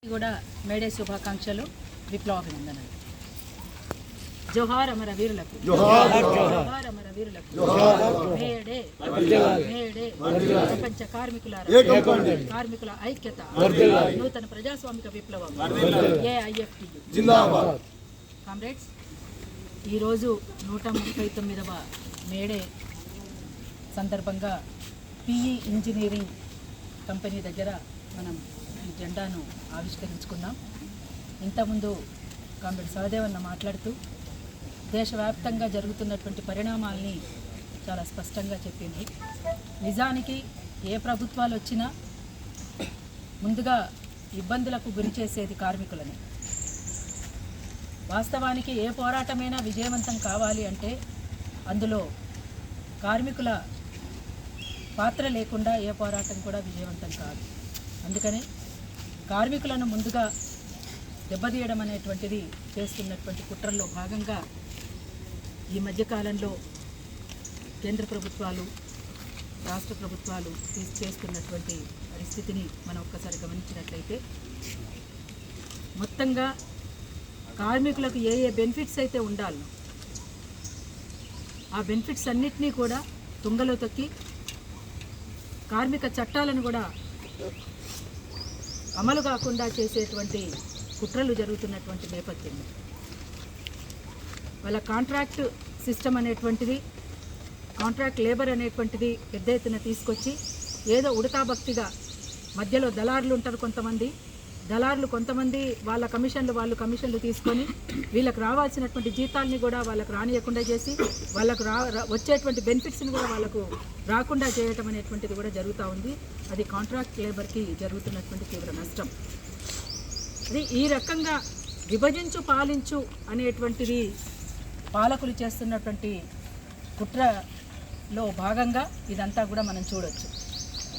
కూడా మేడే శుభాకాంక్షలు, విప్లవాభినందనలు. జోహార్ అమర వీరులకు, జోహార్ అమర వీరులకు, మేడే మేడే. ప్రపంచ కార్మికుల ఐక్యత, నూతన ప్రజాస్వామిక విప్లవం, ఏఐఎఫ్టియు జిందాబాద్. కామ్రేడ్స్, ఈరోజు 139వ మేడే సందర్భంగా పిఈ ఇంజనీరింగ్ కంపెనీ దగ్గర మనం ఈ జెండాను ఆవిష్కరించుకున్నాం. ఇంతకుముందు కామ్రేడ్ సహదేవన్న మాట్లాడుతూ దేశవ్యాప్తంగా జరుగుతున్నటువంటి పరిణామాల్ని చాలా స్పష్టంగా చెప్పింది. నిజానికి ఏ ప్రభుత్వాలు వచ్చినా ముందుగా ఇబ్బందులకు గురి చేసేది కార్మికులని. వాస్తవానికి ఏ పోరాటమైనా విజయవంతం కావాలి అంటే అందులో కార్మికుల పాత్ర లేకుండా ఏ పోరాటం కూడా విజయవంతం కాదు. అందుకని కార్మికులను ముందుగా దెబ్బతీయడం అనేటువంటిది చేస్తున్నటువంటి కుట్రల్లో భాగంగా ఈ మధ్యకాలంలో కేంద్ర ప్రభుత్వాలు, రాష్ట్ర ప్రభుత్వాలు చేస్తున్నటువంటి పరిస్థితిని మనం ఒక్కసారి గమనించినట్లయితే, మొత్తంగా కార్మికులకు ఏ ఏ బెనిఫిట్స్ అయితే ఉండాలో ఆ బెనిఫిట్స్ అన్నిటినీ కూడా తుంగలో తొక్కి కార్మిక చట్టాలను కూడా అమలు కాకుండా చేసేటువంటి కుట్రలు జరుగుతున్నటువంటి నేపథ్యంలో వాళ్ళ కాంట్రాక్ట్ సిస్టమ్ అనేటువంటిది, కాంట్రాక్ట్ లేబర్ అనేటువంటిది పెద్ద ఎత్తున తీసుకొచ్చి ఏదో ఉడతాభక్తిగా మధ్యలో దళారులు ఉంటారు కొంతమంది వాళ్ళ కమిషన్లు తీసుకొని వీళ్ళకి రావాల్సినటువంటి జీతాలని కూడా వాళ్ళకు రానియకుండా చేసి వాళ్ళకు వచ్చేటువంటి బెనిఫిట్స్ని కూడా వాళ్ళకు రాకుండా చేయటం అనేటువంటిది కూడా జరుగుతూ ఉంది. అది కాంట్రాక్ట్ లేబర్కి జరుగుతున్నటువంటి తీవ్ర నష్టం. అది ఈ రకంగా విభజించు పాలించు అనేటువంటిది పాలకులు చేస్తున్నటువంటి కుట్రలో భాగంగా ఇదంతా కూడా మనం చూడొచ్చు.